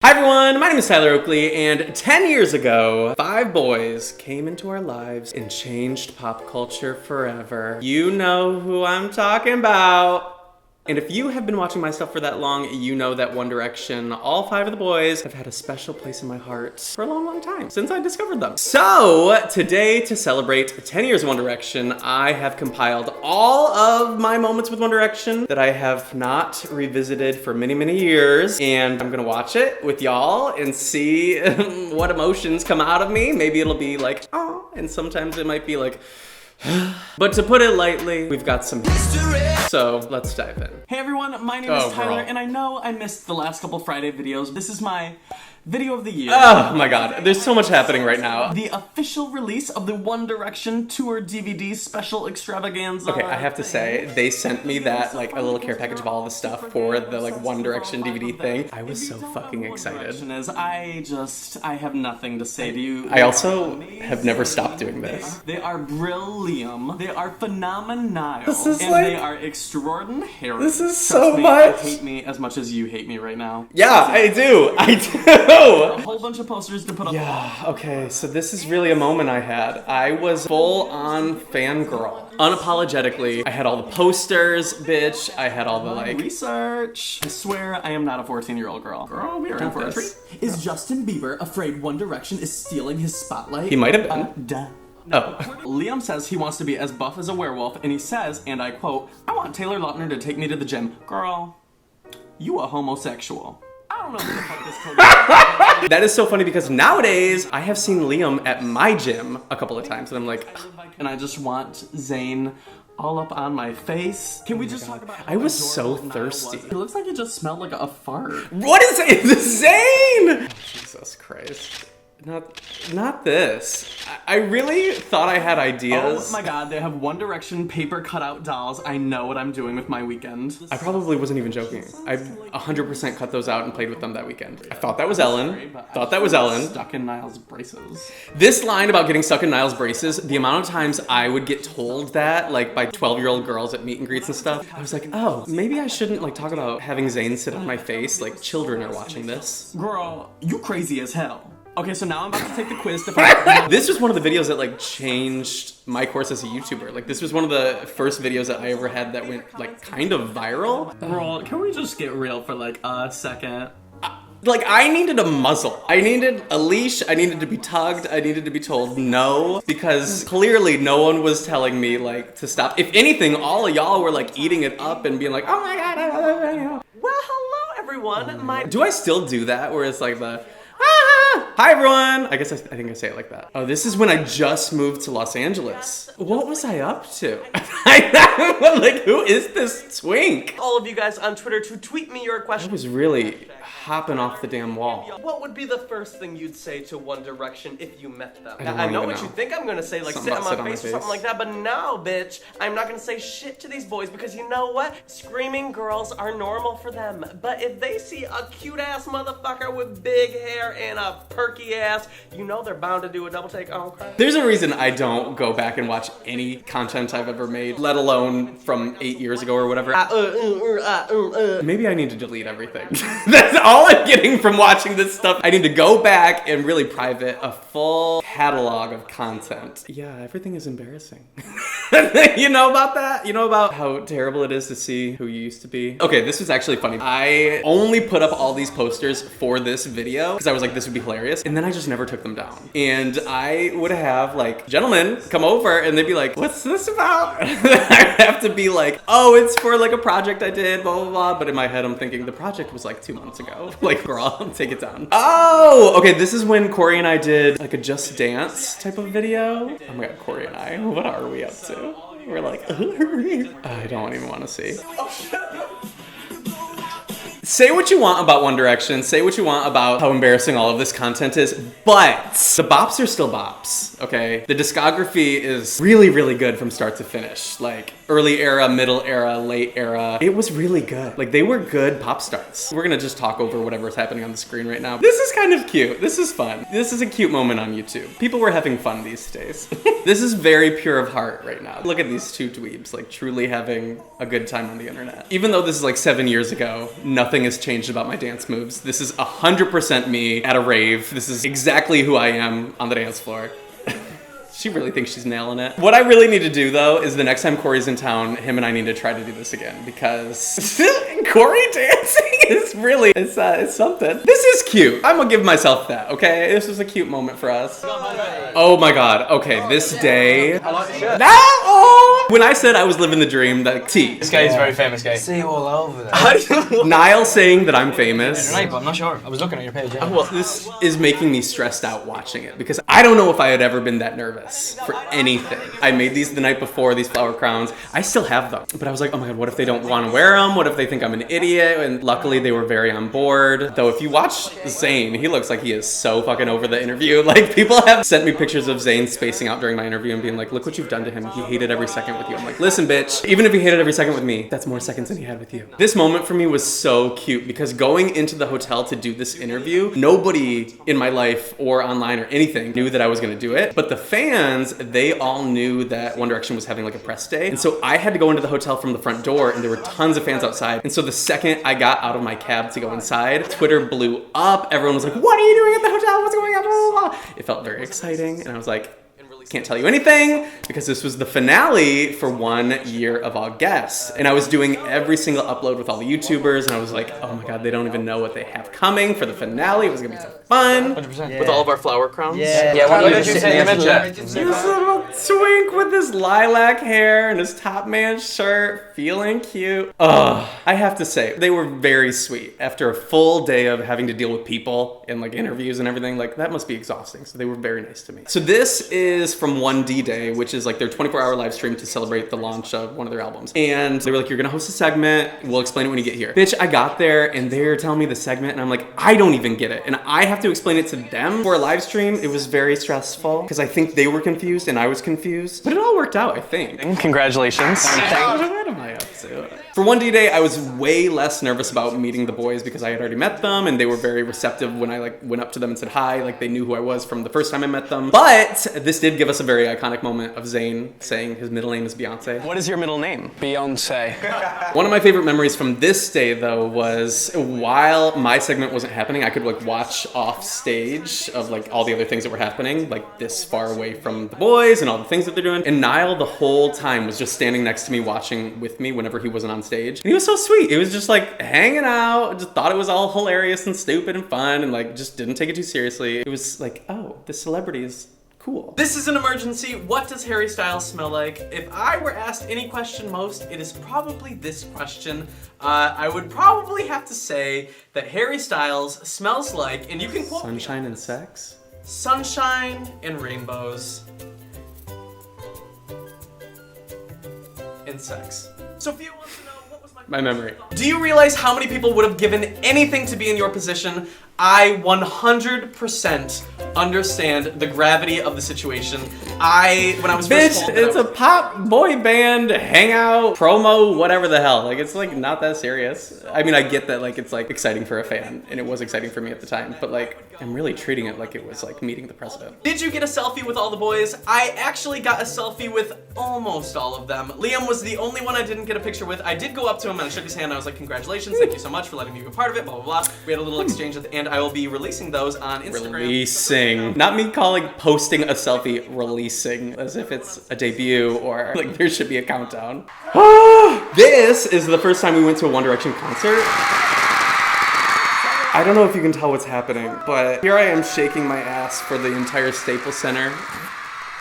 Hi everyone, my name is Tyler Oakley, and 10 years ago, 5 boys came into our lives and changed pop culture forever. You know who I'm talking about. And if you have been watching my stuff for that long, you know that One Direction, all 5 of the boys, have had a special place in my heart for a long, long time, since I discovered them. So, today, to celebrate 10 years of One Direction, I have compiled all of my moments with One Direction that I have not revisited for many, many years. And I'm gonna watch it with y'all and see what emotions come out of me. Maybe it'll be like, oh, and sometimes it might be like, but to put it lightly, we've got some history. So let's dive in. Hey everyone, my name is Tyler, and I know I missed the last couple Friday videos. This is my video of the year. Oh my god, there's so much happening right now. The official release of the One Direction Tour DVD special extravaganza. Okay, I have to say, they sent me that, like, a little care package of all the stuff for the, like, One Direction DVD thing. I was so fucking excited. I have nothing to say to you. I also have never stopped doing this. They are brilliant. They are phenomenal. This is and like, they are extraordinary. This is Trust so me, much. You hate me as much as you hate me right now. Yeah, I do. I do. A whole bunch of posters to put up. Yeah, okay, so this is really a moment I had. I was full on fangirl. Unapologetically. I had all the posters, bitch. I had all the, like, research. I swear I am not a 14-year-old girl. Girl, we are in for a treat. Is Justin Bieber afraid One Direction is stealing his spotlight? He might have been. Duh. Oh. Liam says he wants to be as buff as a werewolf, and he says, and I quote, "I want Taylor Lautner to take me to the gym." Girl, you a homosexual. I don't know who the fuck this code is. That is so funny because nowadays I have seen Liam at my gym a couple of times and I'm like, and I just want Zayn all up on my face. Can we just talk about how I was adorable so Niall thirsty. was? It looks like it just smelled like a fart. what is it? It's Zayn! Jesus Christ. Not this. I really thought I had ideas. Oh my god, they have One Direction paper cutout dolls. I know what I'm doing with my weekend. I probably wasn't even joking. I 100% cut those out and played with them that weekend. I thought that was Ellen. Stuck in Niall's braces. This line about getting stuck in Niall's braces, the amount of times I would get told that, like, by 12-year-old girls at meet and greets and stuff, I was like, oh, maybe I shouldn't, like, talk about having Zayn sit on my face. Like, children are watching this. Girl, you crazy as hell. Okay, so now I'm about to take the quiz to find out. This was one of the videos that, like, changed my course as a YouTuber. Like, this was one of the first videos that I ever had that went, like, kind of viral. Girl, can we just get real for, like, a second? Like, I needed a muzzle. I needed a leash. I needed to be tugged. I needed to be told no, because clearly no one was telling me, like, to stop. If anything, all of y'all were, like, eating it up and being like, oh my god, Well, hello, everyone. Do I still do that? Where it's like the, hi everyone! I think I say it like that. Oh, this is when I just moved to Los Angeles. What was I up to? Like, who is this twink? All of you guys on Twitter to tweet me your I question. was really hopping off the damn wall. What would be the first thing you'd say to One Direction if you met them? don't I know even what know. you think I'm gonna say, like Something sit about on my face or something like that, but no, bitch. I'm not gonna say shit to these boys because you know what? Screaming girls are normal for them. But if they see a cute ass motherfucker with big hair and a perky ass, you know they're bound to do a double take. Oh, crap. There's a reason I don't go back and watch any content I've ever made, let alone from 8 years ago or whatever. Maybe I need to delete everything. That's all I'm getting from watching this stuff. I need to go back and really private a full catalog of content. Yeah, everything is embarrassing. You know about that? You know about how terrible it is to see who you used to be? Okay, this was actually funny. I only put up all these posters for this video because I was like, this would be hilarious. And then I just never took them down. And I would have, like, gentlemen come over and they'd be like, what's this about? I'd have to be like, oh, it's for, like, a project I did, blah, blah, blah. But in my head, I'm thinking the project was like 2 months ago. Like, girl, take it down. Oh, okay, this is when Corey and I did, like, a Just Dance type of video. Oh my god, Corey and I, what are we up to? We're like, I don't even want to see. Say what you want about One Direction, say what you want about how embarrassing all of this content is, but the bops are still bops, okay? The discography is really, really good from start to finish. Like, early era, middle era, late era. It was really good. Like, they were good pop stars. We're gonna just talk over whatever's happening on the screen right now. This is kind of cute. This is fun. This is a cute moment on YouTube. People were having fun these days. This is very pure of heart right now. Look at these two dweebs, like, truly having a good time on the internet. Even though this is like 7 years ago, nothing thing has changed about my dance moves. This is 100% me at a rave. This is exactly who I am on the dance floor. She really thinks she's nailing it. What I really need to do though is the next time Corey's in town, him and I need to try to do this again because Corey dancing is really, it's something. This is cute. I'm gonna give myself that, okay? This was a cute moment for us. Oh my God, okay, this day. I like the shirt. No! When I said I was living the dream, that T. This guy is very famous guy. See you all over there. Niall saying that I'm famous. Right, but I'm not sure. I was looking at your page. Yeah. Well, this is making me stressed out watching it because I don't know if I had ever been that nervous for anything. I made these the night before, these flower crowns. I still have them, but I was like, oh my God, what if they don't want to wear them? What if they think I'm an idiot? And luckily they were very on board. Though if you watch Zayn, he looks like he is so fucking over the interview. Like people have sent me pictures of Zayn spacing out during my interview and being like, look what you've done to him. He hated every second with you. I'm like, listen, bitch, even if he hated every second with me, that's more seconds than he had with you. This moment for me was so cute because going into the hotel to do this interview, nobody in my life or online or anything knew that I was gonna do it. But the fans, they all knew that One Direction was having like a press day. And so I had to go into the hotel from the front door and there were tons of fans outside. And so the second I got out of my cab to go inside, Twitter blew up. Everyone was like, what are you doing at the hotel? What's going on? Blah, blah, blah. It felt very exciting. And I was like, can't tell you anything because this was the finale for 1 year of All Guests. And I was doing every single upload with all the YouTubers and I was like, oh my God, they don't even know what they have coming for the finale. It was gonna be so fun. 100%. With all of our flower crowns? Yeah, what did you say in the midget? This little twink with his lilac hair and his Top Man shirt, feeling cute. Oh, I have to say, they were very sweet. After a full day of having to deal with people and like interviews and everything, like that must be exhausting. So they were very nice to me. So this is from 1D Day, which is like their 24-hour live stream to celebrate the launch of one of their albums. And they were like, you're gonna host a segment, we'll explain it when you get here. Bitch, I got there and they're telling me the segment and I'm like, I don't even get it. And I have to explain it to them for a live stream. It was very stressful because I think they were confused and I was confused. But it all worked out, I think. Congratulations. What am I up to? For 1D Day, I was way less nervous about meeting the boys because I had already met them and they were very receptive when I like went up to them and said hi. Like they knew who I was from the first time I met them. But this did give us a very iconic moment of Zayn saying his middle name is Beyonce. What is your middle name? Beyonce. One of my favorite memories from this day though was while my segment wasn't happening, I could like watch off stage of like all the other things that were happening, like this far away from the boys and all the things that they're doing. And Niall the whole time was just standing next to me watching with me whenever he wasn't on stage. And he was so sweet. It was just like hanging out, just thought it was all hilarious and stupid and fun and like just didn't take it too seriously. It was like, oh, this celebrity is cool. This is an emergency. What does Harry Styles smell like? If I were asked any question most, it is probably this question. I would probably have to say that Harry Styles smells like, and you can quote Sunshine and sex? sunshine and rainbows and sex. Sophia wants to know what was My memory. Do you realize how many people would have given anything to be in your position? I 100% understand the gravity of the situation. When I was first told that It's a pop boy band hangout promo, whatever the hell. Like it's like not that serious. I mean, I get that like it's like exciting for a fan, and it was exciting for me at the time. But like I'm really treating it like it was like meeting the president. Did you get a selfie with all the boys? I actually got a selfie with almost all of them. Liam was the only one I didn't get a picture with. I did go up to him and I shook his hand. And I was like, congratulations, thank you so much for letting me be a part of it, blah, blah, blah. We had a little exchange at the end. I will be releasing those on Instagram. Releasing. Not me calling posting a selfie releasing, as if it's a debut or like there should be a countdown. This is the first time we went to a One Direction concert. I don't know if you can tell what's happening, but here I am shaking my ass for the entire Staples Center.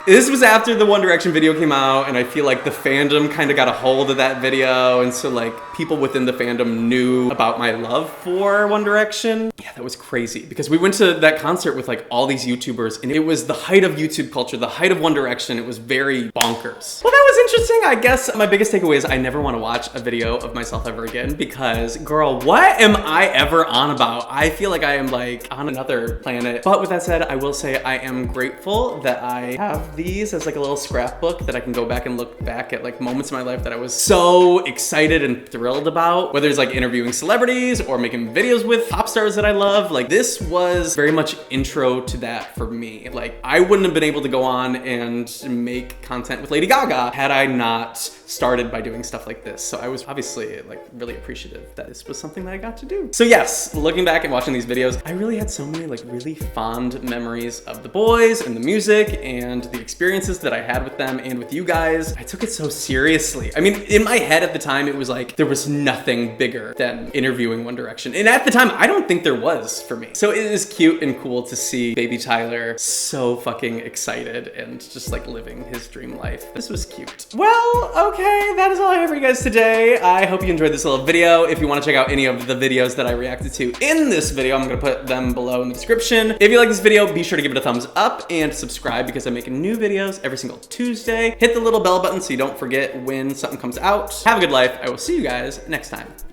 This was after the One Direction video came out, and I feel like the fandom kind of got a hold of that video, and so like people within the fandom knew about my love for One Direction. Yeah, that was crazy because we went to that concert with like all these YouTubers, and it was the height of YouTube culture, the height of One Direction. It was very bonkers. Well, that was interesting. I guess my biggest takeaway is I never want to watch a video of myself ever again because, girl, what am I ever on about? I feel like I am like on another planet. But with that said, I will say I am grateful that I have these as like a little scrapbook that I can go back and look back at like moments in my life that I was so excited and thrilled thrilled about, whether it's like interviewing celebrities or making videos with pop stars that I love. Like this was very much intro to that for me. Like I wouldn't have been able to go on and make content with Lady Gaga had I not started by doing stuff like this. So I was obviously like really appreciative that this was something that I got to do. So yes, looking back and watching these videos, I really had so many like really fond memories of the boys and the music and the experiences that I had with them and with you guys. I took it so seriously. I mean, in my head at the time, it was like there was nothing bigger than interviewing One Direction. And at the time, I don't think there was for me. So it is cute and cool to see baby Tyler so fucking excited and just like living his dream life. This was cute. Well, okay, that is all I have for you guys today. I hope you enjoyed this little video. If you want to check out any of the videos that I reacted to in this video, I'm gonna put them below in the description. If you like this video, be sure to give it a thumbs up and subscribe because I'm making new videos every single Tuesday. Hit the little bell button so you don't forget when something comes out. Have a good life. I will see you guys next time.